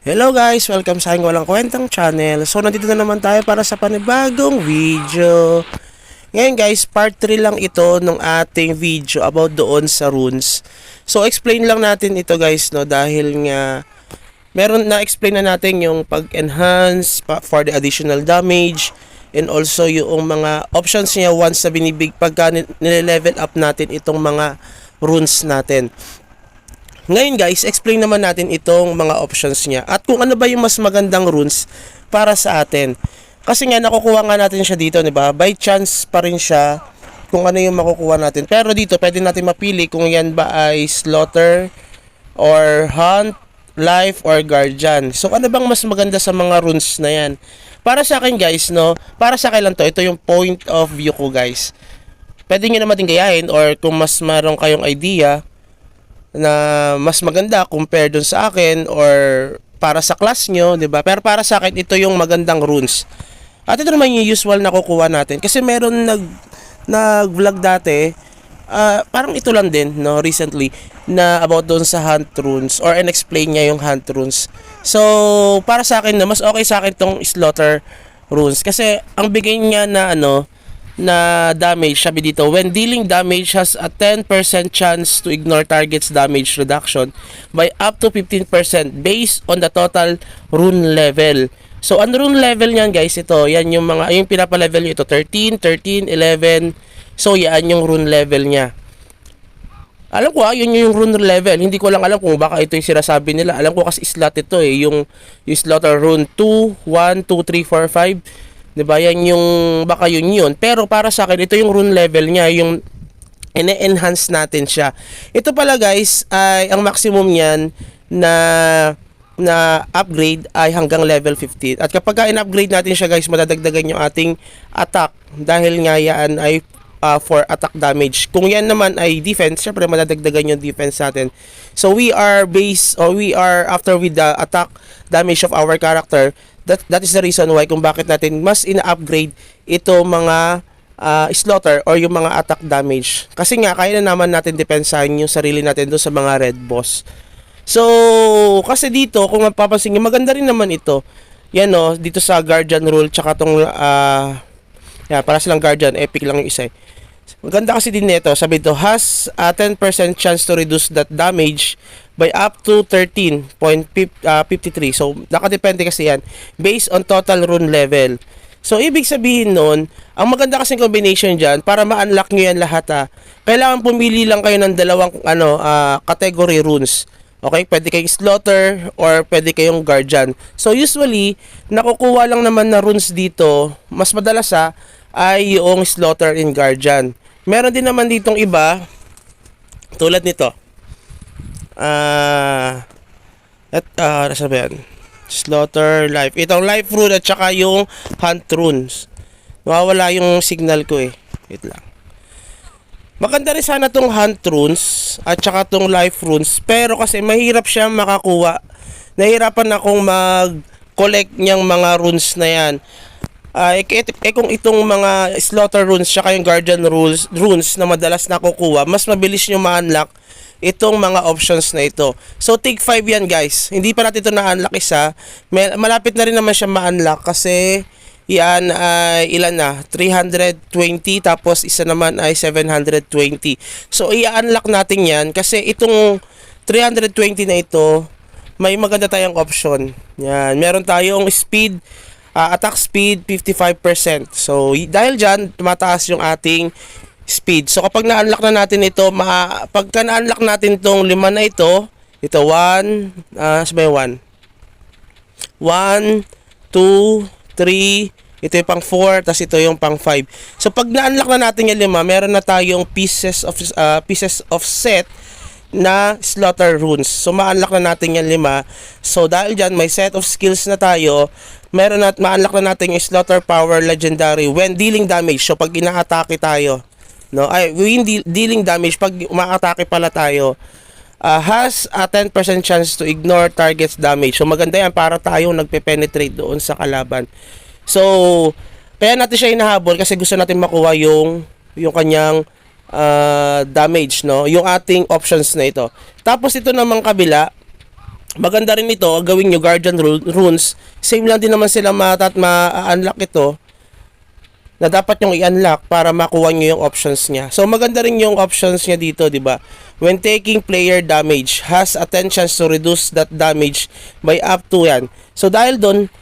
Hello guys! Welcome sa aking walang kwentang channel. So nandito na naman tayo para sa panibagong video. Ngayon guys, part 3 lang ito ng ating video about doon sa runes. So explain lang natin ito guys, no, dahil nga meron na explain na natin yung pag-enhance for the additional damage and also yung mga options niya once na pagka nile-level up natin itong mga runes natin. Ngayon guys, explain naman natin itong mga options niya at kung ano ba yung mas magandang runes para sa atin. Kasi nga nakukuha nga natin siya dito, 'di ba? By chance pa rin siya kung ano yung makukuha natin. Pero dito pwede natin mapili kung yan ba ay slaughter or hunt, life or guardian. So ano bang mas maganda sa mga runes na yan? Para sa akin guys, no, para sa akin lang to, ito yung point of view ko guys. Pwede nyo naman din gayahin or kung mas maroon kayong idea na mas maganda compare dun sa akin or para sa class nyo, 'di ba? Pero para sa akin ito yung magandang runes. At ito naman yung usual na kukuha natin kasi meron nag-vlog dati, parang ito lang din, no, recently na about doon sa hunt runes or explain niya yung hunt runes. So, para sa akin na mas okay sa akin tong slaughter runes kasi ang bigay niya na na damage, sabi dito, when dealing damage has a 10% chance to ignore target's damage reduction by up to 15% based on the total rune level. So, ang rune level niyan guys, ito, yan yung mga, yung pinapa-level nyo, ito, 13, 13, 11, so yan yung rune level niya. Alam ko yun yung rune level, hindi ko lang alam kung baka ito yung sinasabi nila, alam ko kasi slot ito yung slaughter rune 2, 1, 2, 3, 4, 5, 'di ba? Yan yung baka yun. Pero para sa akin ito yung rune level niya, yung ine-enhance natin siya. Ito pala guys ay ang maximum niyan na upgrade ay hanggang level 15. At kapag in-upgrade natin siya guys, madadagdagan yung ating attack dahil nga yan ay for attack damage. Kung yan naman ay defense, syempre madadagdagan yung defense natin. So we are after with the attack damage of our character. That is the reason why kung bakit natin mas ina-upgrade ito mga slaughter or yung mga attack damage. Kasi nga kaya na naman natin depensahan yung sarili natin doon sa mga red boss. So, kasi dito kung mapapansin niyo maganda rin naman ito. Yan dito sa guardian rule tsaka tong para silang guardian, epic lang yung isa. Maganda kasi din nito, sabi ito has a 10% chance to reduce that damage by up to 13.53. So, nakadepende kasi yan based on total rune level. So, ibig sabihin nun, ang maganda kasing combination dyan, para ma-unlock nyo yan lahat kailangan pumili lang kayo ng dalawang category runes. Okay, pwede kayong slaughter or pwede kayong guardian. So, usually, nakukuha lang naman na runes dito, mas madalas ay yung slaughter and guardian. Meron din naman ditong iba, tulad nito. Sabi yan, slaughter, life. Itong life rune at saka yung hunt runes. Nawawala yung signal ko wait lang. Maganda rin sana tong hunt runes at saka tong life runes, pero kasi mahirap siya makakuha. Nahirapan akong mag-collect niyang mga runes na yan. Kung itong mga slaughter runes saka yung guardian runes na madalas nakukuha, mas mabilis nyo ma-unlock itong mga options na ito. So take 5 yan guys. Hindi pa natin ito na-unlock isa. Malapit na rin naman siya ma-unlock kasi yan ay ilan na? 320 tapos isa naman ay 720. So i-unlock natin yan kasi itong 320 na ito may maganda tayong option. Yan, meron tayong speed, attack speed 55%. So dahil dyan tumataas yung ating speed. So kapag na-unlock na natin ito, pagka na-unlock natin itong 5 na ito 1, 1, 2, 3, ito yung pang 4, tas ito yung pang 5. So pag na-unlock na natin yung 5, meron na tayong pieces of set na slaughter runes. So ma-unlock na natin yung 5. So dahil dyan may set of skills na tayo, ma-unlock na natin yung slaughter power legendary when dealing damage. So pag ina-atake tayo, when dealing damage, pag uma-atake pala tayo, has a 10% chance to ignore target's damage. So maganda yan para tayo nagpe-penetrate doon sa kalaban. So kaya natin siya hinahabol kasi gusto natin makuha yung kanyang damage, yung ating options na ito. Tapos ito namang kabila, maganda rin ito, gawin nyo guardian runes. Same lang din naman sila ma-unlock ito, na dapat yung i-unlock para makuha nyo yung options niya. So maganda rin yung options niya dito, di ba? When taking player damage, has a 10 chance to reduce that damage by up to yan. So dahil doon,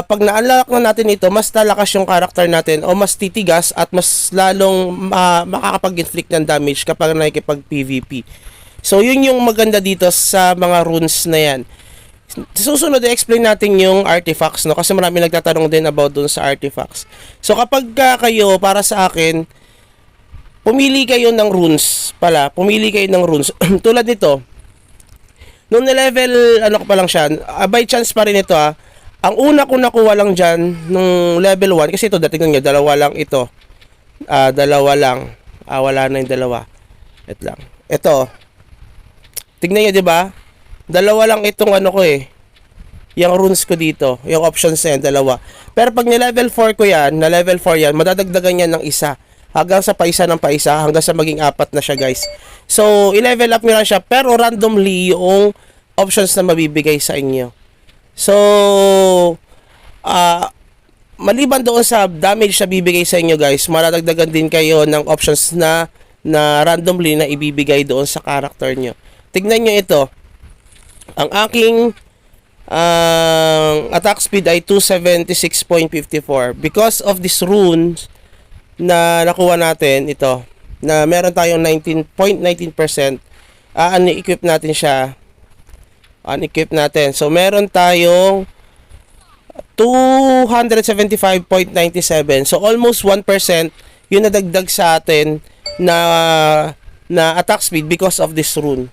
pag na-unlock na natin ito, mas lalakas yung character natin o mas titigas at mas lalong makakapag-inflict ng damage kapag nakikipag-PvP. So yun yung maganda dito sa mga runes na yan. Susunod i-explain natin yung artifacts, no, kasi marami nagtatanong din about dun sa artifacts. So kapag kayo, para sa akin, pumili kayo ng runes pala, pumili kayo ng runes tulad nito. Nung level ano ko pa lang siya, by chance pa rin ito ang una ko nakuha lang dyan nung level 1, kasi ito dating nyo, dalawa lang ito, dalawa lang, wala na yung dalawa, ito lang, ito, tignan nyo, diba? Dalawa lang itong ano ko yung runes ko dito, yung options na yan, dalawa. Pero pag ni-level 4 ko yan, na level 4 yan, madadagdagan yan ng isa. Hanggang sa paisa ng paisa, hanggang sa maging 4 na siya, guys. So, i-level up nyo lang siya, pero randomly yung options na mabibigay sa inyo. So, maliban doon sa damage na bibigay sa inyo, guys, madadagdagan din kayo ng options na randomly na ibibigay doon sa character nyo. Tignan nyo ito. Ang aking attack speed ay 276.54. Because of this runes na nakuha natin, ito, na meron tayong 19.19%, unequip natin siya. Unequip natin. So, meron tayong 275.97. So, almost 1% yung nadagdag sa atin na attack speed because of this rune.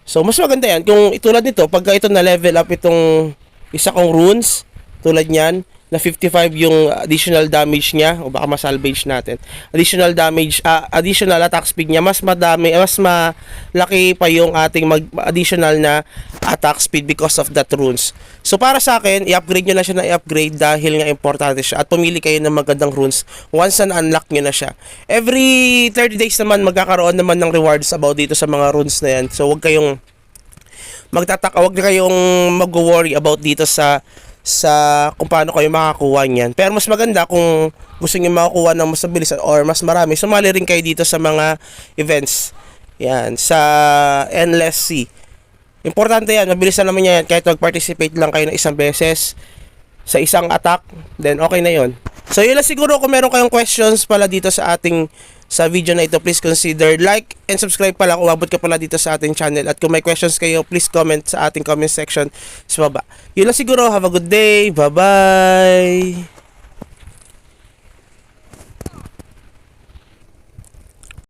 So, mas maganda yan. Kung itulad nito, pagka ito na level up itong isa kong runes, tulad niyan, na 55 yung additional damage niya, o baka masalvage natin. Additional damage, additional attack speed niya, mas madami, mas malaki pa yung ating additional na attack speed because of that runes. So, para sa akin, i-upgrade nyo na siya na i-upgrade dahil nga importante siya. At pumili kayo ng magandang runes once na unlock nyo na siya. Every 30 days naman, magkakaroon naman ng rewards about dito sa mga runes na yan. So, huwag kayong magtataka, huwag kayong mag-worry about dito sa kung paano kayo makakuha niyan. Pero mas maganda kung gusto niyo makakuha ng mas mabilis or mas marami, sumali rin kayo dito sa mga events. Yan, sa Endless Sea. Importante yan, mabilis na naman yan. Kahit mag-participate lang kayo ng isang beses sa isang attack, then okay na yon. So yun lang siguro. Kung meron kayong questions pala dito sa video na ito, please consider like and subscribe pala kung abot ka pala dito sa ating channel. At kung may questions kayo, please comment sa ating comment section sa baba. Yun lang siguro. Have a good day. Bye-bye.